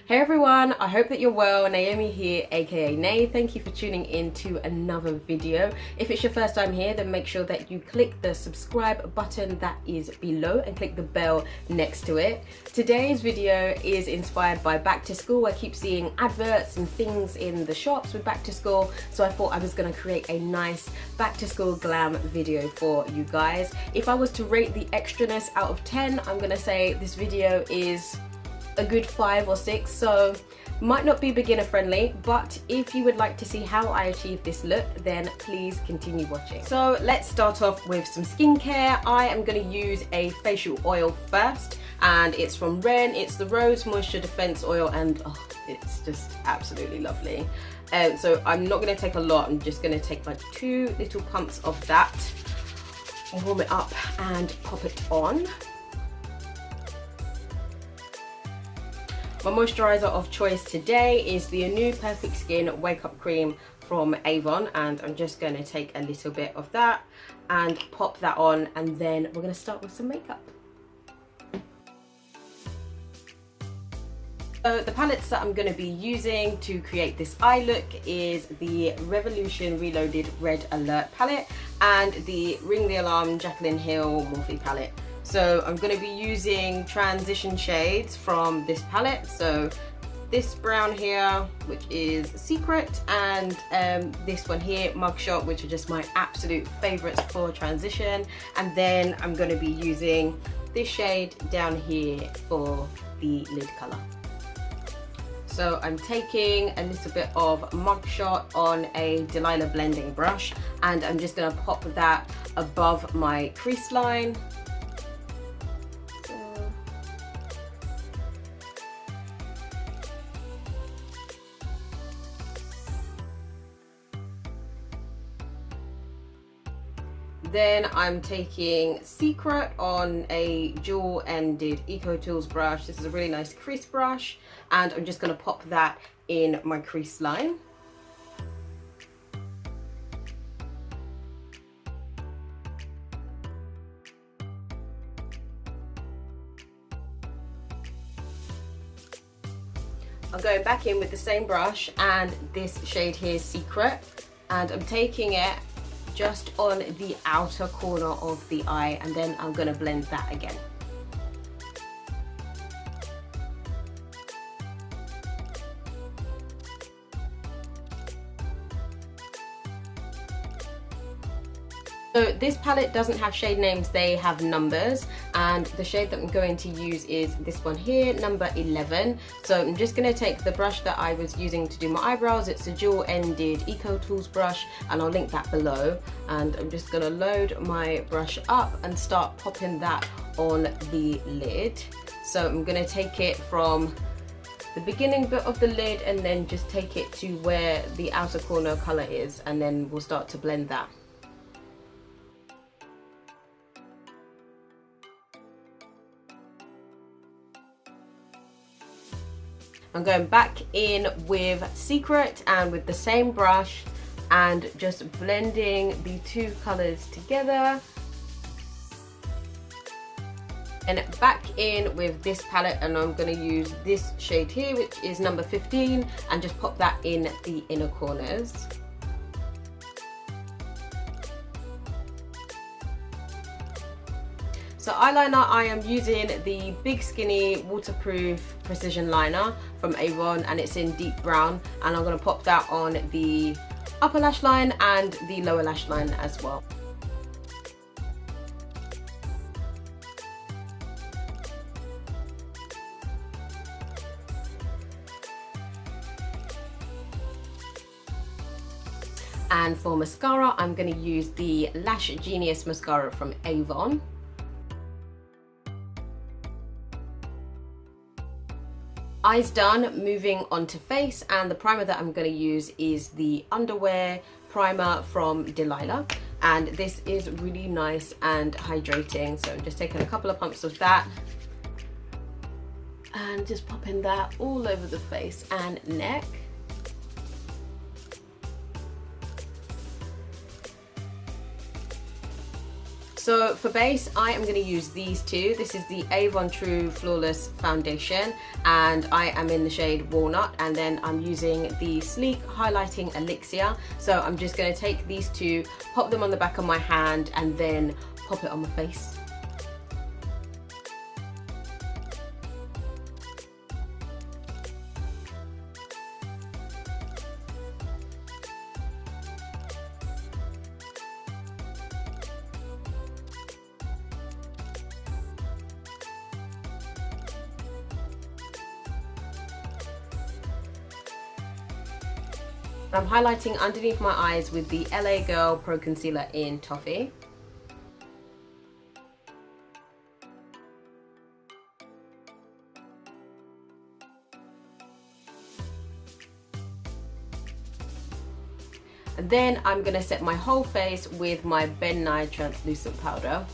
Hey everyone, I hope that you're well. Naomi here, aka Nay. Thank you for tuning in to another video. If it's your first time here, then make sure that you click the subscribe button that is below and click the bell next to it. Today's video is inspired by back to school. I keep seeing adverts and things in the shops with back to school, so I thought I was going to create a nice back to school glam video for you guys. If I was to rate the extraness out of 10, I'm going to say this video is a good 5 or 6, so might not be beginner friendly, but if you would like to see how I achieve this look, then please continue watching. So let's start off with some skincare. I am going to use a facial oil first, and it's from Ren. It's the Rose Moisture Defense Oil, and oh, it's just absolutely lovely. So I'm not going to take a lot, I'm just going to take like 2 little pumps of that, warm it up and pop it on. My moisturiser of choice today is the new Perfect Skin Wake Up Cream from Avon, and I'm just going to take a little bit of that and pop that on, and then we're going to start with some makeup. So the palettes that I'm going to be using to create this eye look is the Revolution Reloaded Red Alert palette and the Ring the Alarm Jaclyn Hill Morphe palette. So I'm going to be using transition shades from this palette. So this brown here, which is Secret, and this one here, Mugshot, which are just my absolute favorites for transition. And then I'm going to be using this shade down here for the lid color. So I'm taking a little bit of Mugshot on a Delilah blending brush, and I'm just going to pop that above my crease line. Then I'm taking Secret on a dual-ended Eco Tools brush. This is a really nice crease brush, and I'm just going to pop that in my crease line. I'm going back in with the same brush and this shade here, Secret, and I'm taking it just on the outer corner of the eye, and then I'm going to blend that again. So this palette doesn't have shade names, they have numbers, and the shade that I'm going to use is this one here, number 11. So I'm just going to take the brush that I was using to do my eyebrows. It's a dual-ended Eco Tools brush, and I'll link that below. And I'm just going to load my brush up and start popping that on the lid. So I'm going to take it from the beginning bit of the lid and then just take it to where the outer corner colour is, and then we'll start to blend that. I'm going back in with Secret and with the same brush and just blending the two colours together. And back in with this palette, and I'm going to use this shade here, which is number 15, and just pop that in the inner corners. So eyeliner, I am using the Big Skinny Waterproof Precision Liner from Avon, and it's in deep brown, and I'm going to pop that on the upper lash line and the lower lash line as well. And for mascara, I'm going to use the Lash Genius mascara from Avon. Eyes done, moving on to face, and the primer that I'm going to use is the Underwear Primer from Delilah, and this is really nice and hydrating. So I'm just taking a couple of pumps of that and just popping that all over the face and neck. So for base, I am going to use these two. This is the Avon True Flawless Foundation, and I am in the shade Walnut, and then I'm using the Sleek Highlighting Elixir. So I'm just going to take these two, pop them on the back of my hand, and then pop it on my face. I'm highlighting underneath my eyes with the LA Girl Pro Concealer in Toffee. And then I'm going to set my whole face with my Ben Nye translucent powder.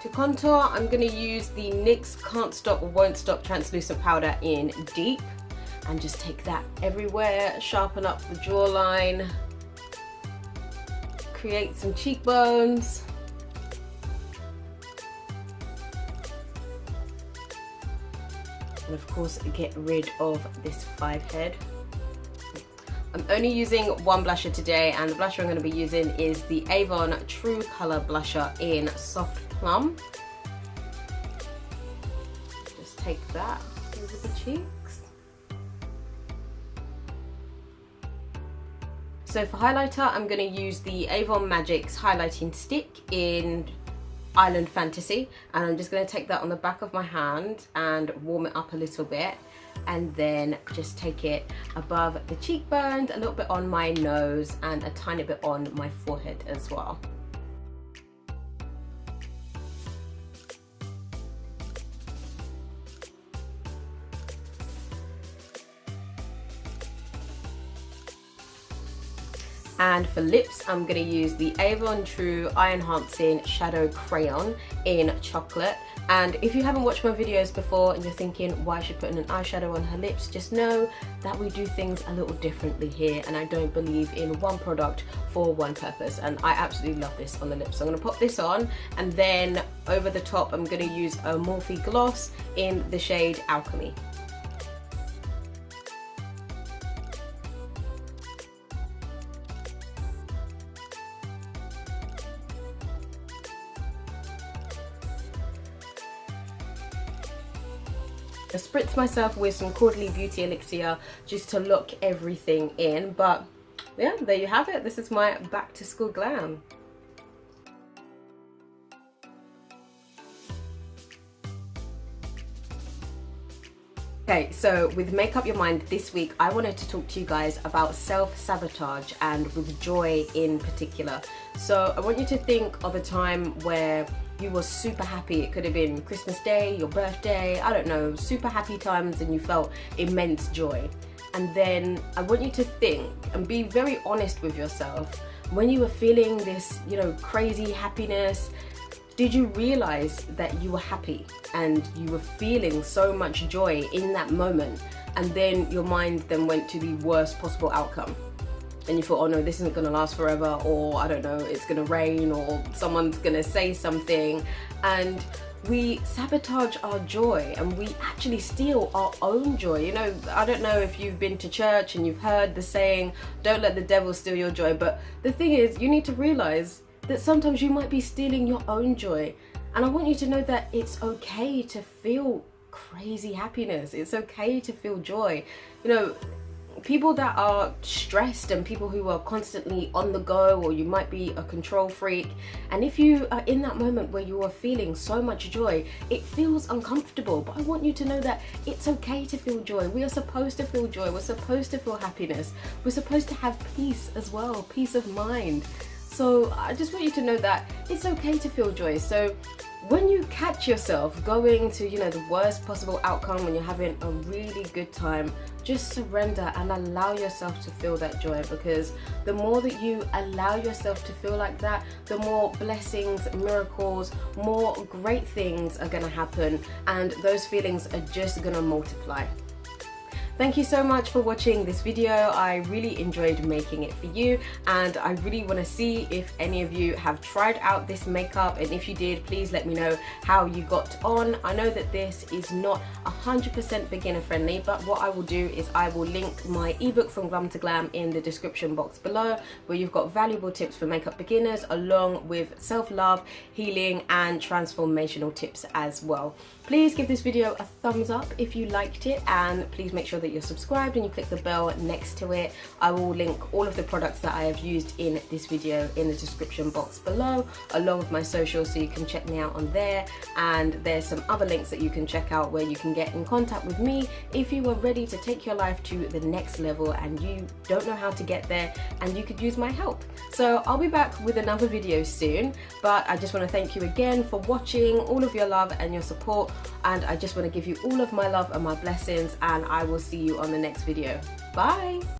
To contour, I'm going to use the NYX Can't Stop Won't Stop translucent powder in Deep, and just take that everywhere, sharpen up the jawline, create some cheekbones. And of course, get rid of this 5 head. I'm only using one blusher today, and the blusher I'm going to be using is the Avon True Color Blusher in Soft Plum. Just take that over the cheeks. So for highlighter, I'm going to use the Avon Magic's highlighting stick in Island Fantasy, and I'm just going to take that on the back of my hand and warm it up a little bit, and then just take it above the cheekbones, a little bit on my nose, and a tiny bit on my forehead as well. And for lips, I'm going to use the Avon True Eye Enhancing Shadow Crayon in Chocolate. And if you haven't watched my videos before and you're thinking, why is she putting an eyeshadow on her lips? Just know that we do things a little differently here, and I don't believe in one product for one purpose. And I absolutely love this on the lips. So I'm going to pop this on, and then over the top, I'm going to use a Morphe gloss in the shade Alchemy. I spritz myself with some Quarterly Beauty Elixir just to lock everything in, but yeah, there you have it. This is my back to school glam. Okay, so with Make Up Your Mind this week, I wanted to talk to you guys about self-sabotage, and with joy in particular. So I want you to think of a time where you were super happy. It could have been Christmas Day, your birthday, I don't know, super happy times, and you felt immense joy. And then I want you to think and be very honest with yourself. When you were feeling this, you know, crazy happiness, did you realize that you were happy and you were feeling so much joy in that moment, and then your mind then went to the worst possible outcome? And you thought, oh no, this isn't gonna last forever, or I don't know, it's gonna rain, or someone's gonna say something, and we sabotage our joy and we actually steal our own joy. You know, I don't know if you've been to church and you've heard the saying, don't let the devil steal your joy, but the thing is, you need to realize that sometimes you might be stealing your own joy. And I want you to know that it's okay to feel crazy happiness. It's okay to feel joy. You know, people that are stressed and people who are constantly on the go, or you might be a control freak, and if you are in that moment where you are feeling so much joy, it feels uncomfortable. But I want you to know that it's okay to feel joy. We are supposed to feel joy. We're supposed to feel happiness. We're supposed to have peace as well, peace of mind. So I just want you to know that it's okay to feel joy. So when you catch yourself going to, you know, the worst possible outcome, when you're having a really good time, just surrender and allow yourself to feel that joy, because the more that you allow yourself to feel like that, the more blessings, miracles, more great things are going to happen, and those feelings are just going to multiply. Thank you so much for watching this video. I really enjoyed making it for you, and I really want to see if any of you have tried out this makeup, and if you did, please let me know how you got on. I know that this is not 100% beginner friendly, but what I will do is I will link my ebook From Glam to Glam in the description box below, where you've got valuable tips for makeup beginners along with self-love, healing and transformational tips as well. Please give this video a thumbs up if you liked it, and please make sure that you're subscribed and you click the bell next to it. I will link all of the products that I have used in this video in the description box below, along with my socials, so you can check me out on there. And there's some other links that you can check out where you can get in contact with me if you are ready to take your life to the next level and you don't know how to get there and you could use my help. So I'll be back with another video soon, but I just want to thank you again for watching, all of your love and your support, and I just want to give you all of my love and my blessings, and I will see you on the next video. Bye.